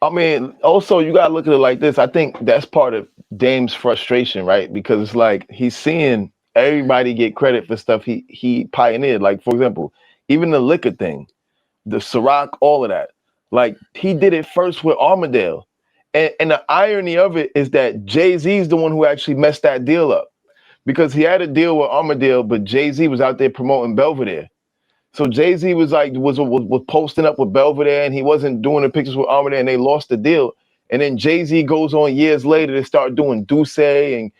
I mean, also you gotta look at it like this. I think that's part of Dame's frustration, right? Because it's like he's seeing everybody get credit for stuff he pioneered. Like, for example, even the liquor thing, the Ciroc, all of that. Like he did it first with Armadale. And the irony of it is that Jay Z is the one who actually messed that deal up because he had a deal with Armadale, but Jay Z was out there promoting Belvedere. So Jay Z was like was posting up with Belvedere, and he wasn't doing the pictures with Armadale, and they lost the deal. And then Jay Z goes on years later to start doing Duce and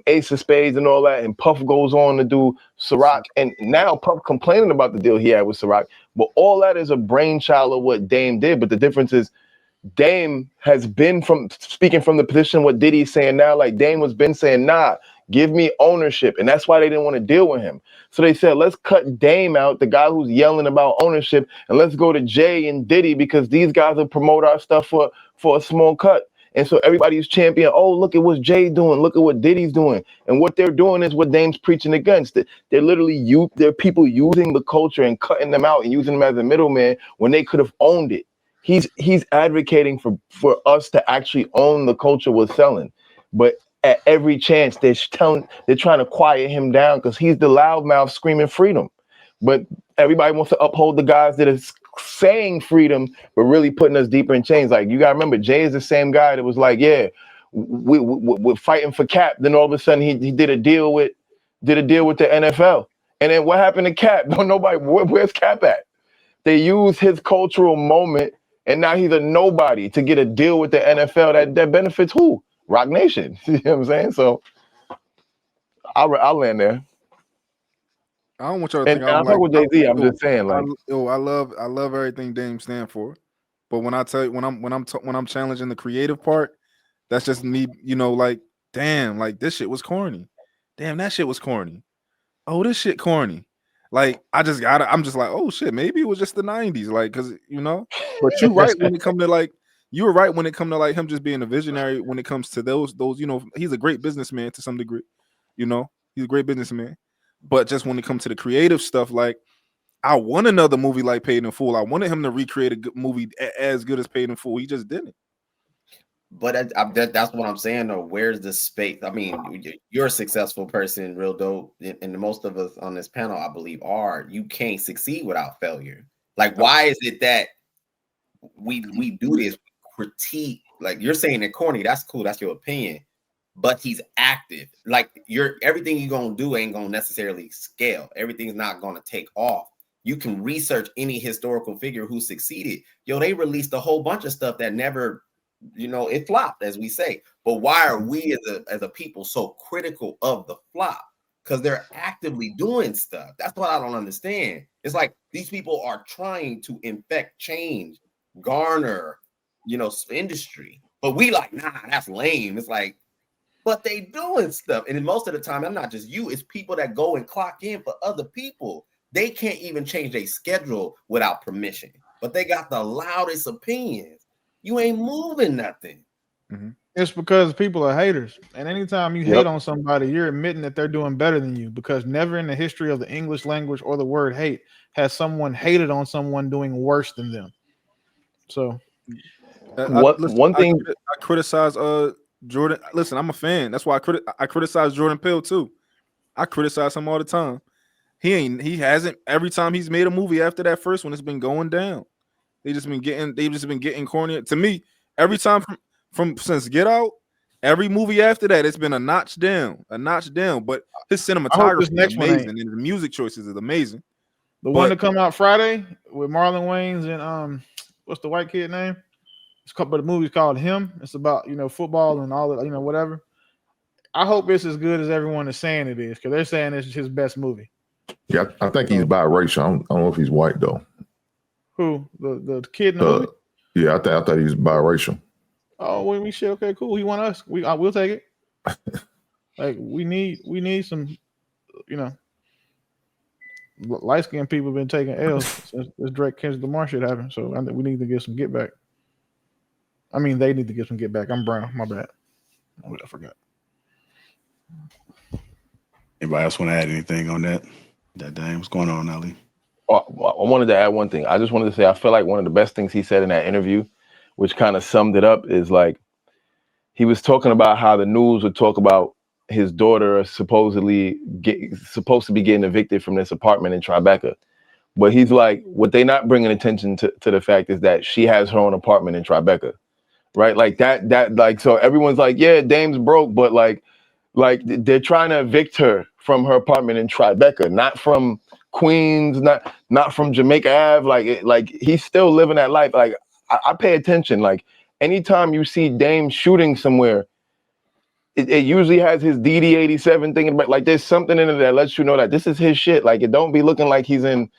Ace of Spades and all that, and Puff goes on to do Ciroc, and now Puff complaining about the deal he had with Ciroc. But all that is a brainchild of what Dame did. But the difference is Dame has been from speaking from the position what Diddy's saying now. Like Dame was been saying, nah, give me ownership, and that's why they didn't want to deal with him. So they said, let's cut Dame out, the guy who's yelling about ownership, and let's go to Jay and Diddy because these guys will promote our stuff for a small cut. And so everybody's championing, oh, look at what Jay doing, look at what Diddy's doing. And what they're doing is what Dame's preaching against. They're literally they're people using the culture and cutting them out and using them as a middleman when they could have owned it. He's advocating for us to actually own the culture we're selling. But at every chance, they're trying to quiet him down because he's the loudmouth screaming freedom. But everybody wants to uphold the guys that are saying freedom, but really putting us deeper in chains. Like you gotta remember, Jay is the same guy that was like, yeah, we're fighting for Cap. Then all of a sudden he did a deal with the NFL. And then what happened to Cap? No, nobody. Where's Cap at? They use his cultural moment, and now he's a nobody to get a deal with the NFL that benefits who? Rock Nation. You know what I'm saying? So I'll land there. I don't want y'all to think I'm talking with Jay Z. I'm just saying, like, I love everything Dame stand for, but when I tell you when I'm challenging the creative part, that's just me. You know, like, damn, like this shit was corny. Damn, that shit was corny. Oh, this shit corny. Like I'm just like, oh shit, maybe it was just the '90s, like, cause you know. But you're right when it come to like. You were right when it comes to like him just being a visionary. When it comes to those, you know, he's a great businessman to some degree. You know, he's a great businessman. But just when it comes to the creative stuff, like I want another movie like Paid in Full. I wanted him to recreate a good movie as good as Paid in Full. He just didn't. But that's what I'm saying, though. Where's the space? I mean, you're a successful person, real dope, and most of us on this panel, I believe, are. You can't succeed without failure. Like, why is it that we do this? Critique, like you're saying it corny, that's cool, that's your opinion, but he's active. Like everything you're gonna do ain't gonna necessarily scale. Everything's not gonna take off. You can research any historical figure who succeeded. Yo, they released a whole bunch of stuff that never, you know, it flopped, as we say. But why are we as a people so critical of the flop? Because they're actively doing stuff. That's what I don't understand. It's like these people are trying to infect change, garner, you know, industry, but we like, nah, that's lame. It's like, but they doing stuff, and most of the time, I'm not just you, it's people that go and clock in for other people. They can't even change their schedule without permission, but they got the loudest opinions. You ain't moving nothing. Mm-hmm. It's because people are haters, and anytime you hate on somebody, you're admitting that they're doing better than you, because never in the history of the English language or the word hate has someone hated on someone doing worse than them. So one thing I criticize Jordan. Listen, I'm a fan. That's why I criticize Jordan Peele too. I criticize him all the time. He hasn't every time he's made a movie after that first one, it's been going down. They've just been getting corny. To me, every time from since Get Out, every movie after that, it's been a notch down. But his cinematography is amazing, and the music choices is amazing. One to come out Friday with Marlon Wayans and what's the white kid name? But the movie's called Him. It's about, you know, football and all that, you know, whatever. I hope it's as good as everyone is saying it is, because they're saying it's his best movie. Yeah, I think he's biracial. I don't know if he's white though. Who? The kid in the movie? Yeah, I thought he was biracial. Oh, we shit. Okay, cool. He want us. We'll take it. Like we need some, you know, light skinned people have been taking L's since this Drake Kendrick Lamar shit happened. So we need to get some get back. I mean, they need to get some get back. I'm brown. My bad. I forgot. Anybody else want to add anything on that? Dame, what's going on, Ali? I wanted to add one thing. I just wanted to say I feel like one of the best things he said in that interview which kind of summed it up, is like he was talking about how the news would talk about his daughter supposed to be getting evicted from this apartment in Tribeca. But he's like, what they not bringing attention to the fact is that she has her own apartment in Tribeca, right? Like that like, so everyone's like, yeah, Dame's broke, but like they're trying to evict her from her apartment in Tribeca, not from Queens, not from Jamaica Ave. Like he's still living that life. Like I pay attention. Like anytime you see Dame shooting somewhere, it usually has his DD87 thing, but like there's something in it that lets you know that this is his shit. Like it don't be looking like he's in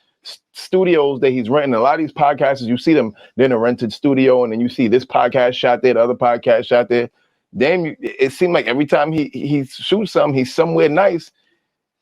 studios that he's renting. A lot of these podcasts, you see them, they're in a rented studio, and then you see this podcast shot there, the other podcast shot there. Damn, it seemed like every time he shoots something, he's somewhere nice.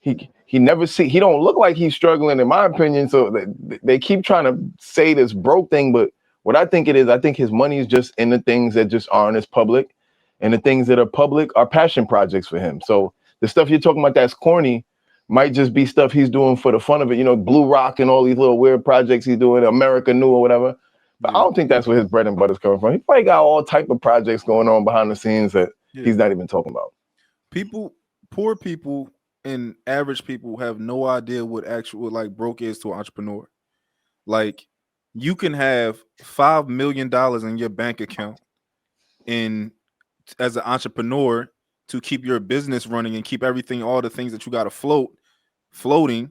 He don't look like he's struggling, in my opinion. So they keep trying to say this broke thing, but what I think it is, I think his money is just in the things that just aren't as public. And the things that are public are passion projects for him. So the stuff you're talking about that's corny might just be stuff he's doing for the fun of it. You know, Blue Rock and all these little weird projects he's doing, America New or whatever. But I don't think that's where his bread and butter's coming from. He probably got all type of projects going on behind the scenes that he's not even talking about. Poor people and average people have no idea what actual like broke is to an entrepreneur. Like you can have $5 million in your bank account as an entrepreneur to keep your business running and keep everything, all the things that you got to floating,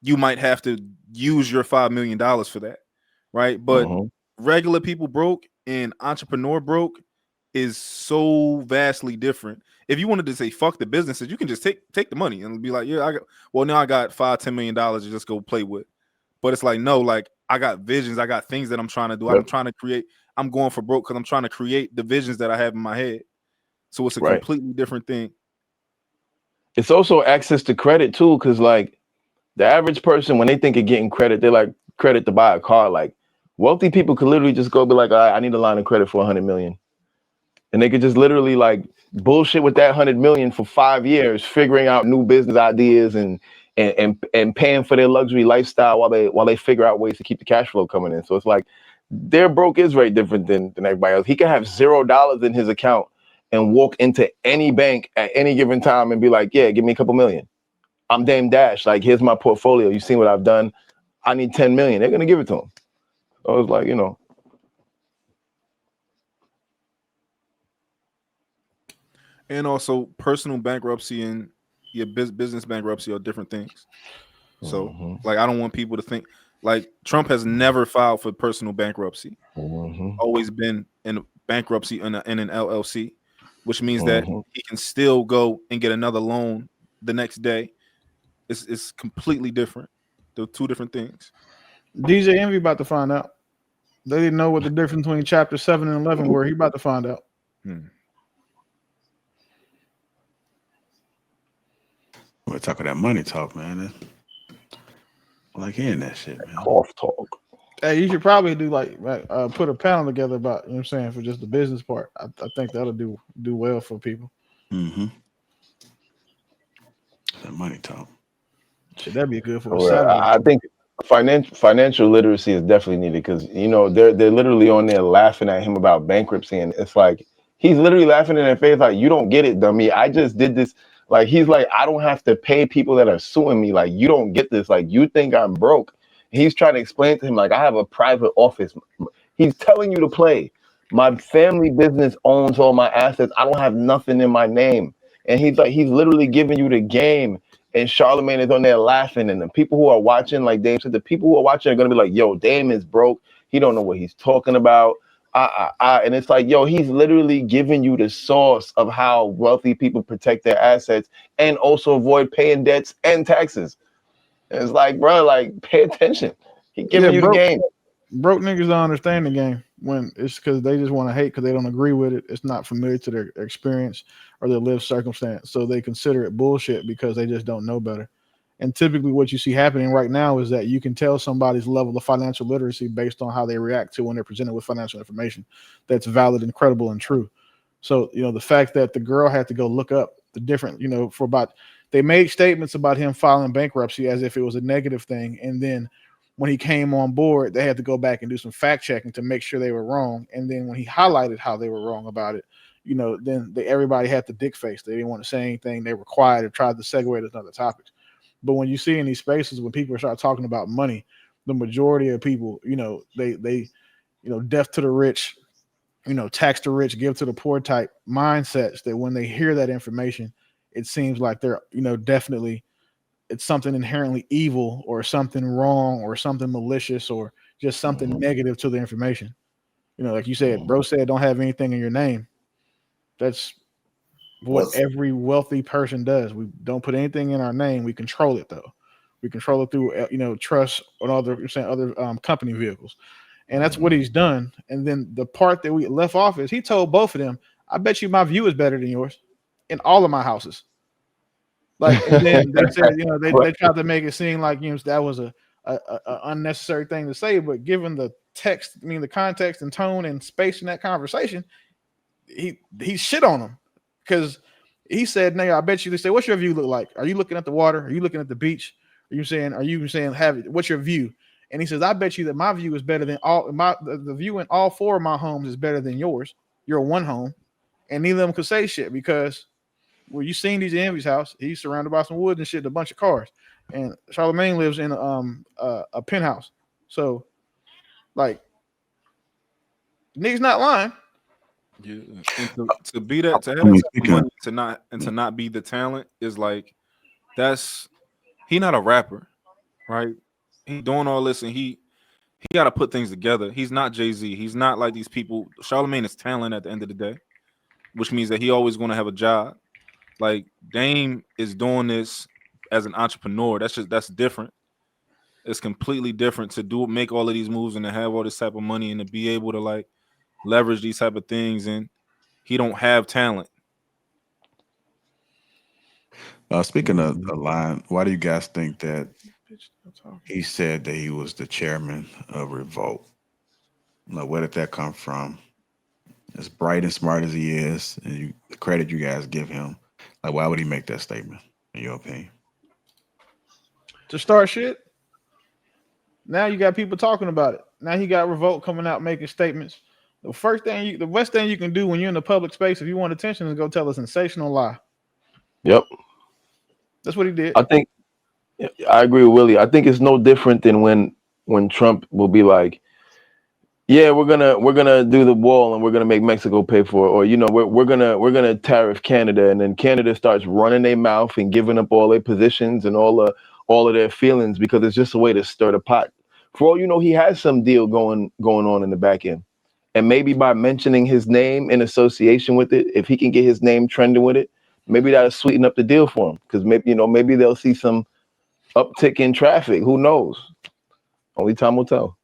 you might have to use your $5 million for that, right? But regular people broke and entrepreneur broke is so vastly different. If you wanted to say fuck the businesses, you can just take the money and be like, yeah, now I got $5-10 million to just go play with. But it's like, no, like I got visions, I got things that I'm trying to do. I'm trying to create. I'm going for broke because I'm trying to create the visions that I have in my head. So it's a completely different thing. It's also access to credit too, because like the average person, when they think of getting credit, they're like credit to buy a car. Like wealthy people could literally just go be like, all right, I need a line of credit for $100 million. And they could just literally like bullshit with that $100 million for 5 years, figuring out new business ideas and paying for their luxury lifestyle while they figure out ways to keep the cash flow coming in. So it's like their broke is very different than everybody else. He can have $0 in his account and walk into any bank at any given time and be like, yeah, give me a couple million. I'm Dame Dash. Like, here's my portfolio. You've seen what I've done. I need 10 million. They're going to give it to him. So it's like, you know. And also personal bankruptcy and your business bankruptcy are different things. So like, I don't want people to think like Trump has never filed for personal bankruptcy. Always been in bankruptcy in an LLC, which means that he can still go and get another loan the next day. It's completely different. They're two different things. DJ Envy about to find out. They didn't know what the difference between chapter 7 and 11 were. He about to find out. We're talking that money talk, man. I like hearing that shit, man. Off talk. Hey, you should probably do like put a panel together about, you know what I'm saying, for just the business part. I think that'll do well for people. That money talk. Shit, that'd be good for Well, I think financial literacy is definitely needed because, you know, they're literally on there laughing at him about bankruptcy, and it's like he's literally laughing in their face like, you don't get it, dummy. I just did this. Like, he's like, I don't have to pay people that are suing me. Like, you don't get this. Like, you think I'm broke. He's trying to explain to him, like, I have a private office. He's telling you to play. My family business owns all my assets. I don't have nothing in my name. And he's like, he's literally giving you the game. And Charlemagne is on there laughing. And the people who are watching, like Dame said, the people who are watching are going to be like, yo, Dame is broke. He don't know what he's talking about. And it's like, yo, he's literally giving you the source of how wealthy people protect their assets and also avoid paying debts and taxes. And it's like, bro, like, pay attention. He giving you the game. Broke niggas don't understand the game when it's because they just want to hate because they don't agree with it. It's not familiar to their experience or their lived circumstance. So they consider it bullshit because they just don't know better. And typically what you see happening right now is that you can tell somebody's level of financial literacy based on how they react to when they're presented with financial information that's valid and credible and true. So, you know, the fact that the girl had to go look up the different, you know, they made statements about him filing bankruptcy as if it was a negative thing. And then when he came on board, they had to go back and do some fact checking to make sure they were wrong. And then when he highlighted how they were wrong about it, then everybody had the dick face. They didn't want to say anything. They were quiet or tried to segue to other topics. But when you see in these spaces, when people start talking about money, the majority of people, they death to the rich, tax the rich, give to the poor type mindsets, that when they hear that information, it seems like they're, definitely it's something inherently evil or something wrong or something malicious or just something negative to the information. Like you said, bro said, don't have anything in your name. That's what every wealthy person does. We don't put anything in our name. We control it though. We control it through, trust and other company vehicles. And that's what he's done. And then the part that we left off is he told both of them, I bet you my view is better than yours in all of my houses. Like, and then they said, they tried to make it seem like, that was a unnecessary thing to say. But given the text, the context and tone and space in that conversation, he shit on them because he said, "Nigga, I bet you." They say, "What's your view look like? Are you looking at the water? Are you looking at the beach? Are you saying what's your view?" And he says, "I bet you that my view is better than the view in all four of my homes is better than yours. You're one home, and neither of them could say shit because." Well, you seen these Envy's house? He's surrounded by some woods and shit, and a bunch of cars. And Charlamagne lives in a penthouse. So, like, niggas not lying. Yeah, and to be that, to have that money, to not be the talent is like he not a rapper, right? He doing all this and he got to put things together. He's not Jay Z. He's not like these people. Charlamagne is talent at the end of the day, which means that he always going to have a job. Like Dame is doing this as an entrepreneur. That's different. It's completely different to make all of these moves and to have all this type of money and to be able to like leverage these type of things. And he don't have talent. Speaking of a line, why do you guys think that he said that he was the chairman of Revolt? Like, where did that come from? As bright and smart as he is, and the credit you guys give him, like, why would he make that statement, in your opinion? To start shit. Now you got people talking about it. Now he got Revolt coming out making statements. The best thing you can do when you're in the public space, if you want attention, is go tell a sensational lie. Yep. That's what he did. I think I agree with Willie. I think it's no different than when Trump will be like, yeah, we're gonna do the wall and we're gonna make Mexico pay for it, or we're gonna tariff Canada, and then Canada starts running their mouth and giving up all their positions and all of their feelings because it's just a way to stir the pot. For all you know, he has some deal going on in the back end, and maybe by mentioning his name in association with it, if he can get his name trending with it, maybe that'll sweeten up the deal for him because maybe they'll see some uptick in traffic. Who knows? Only time will tell.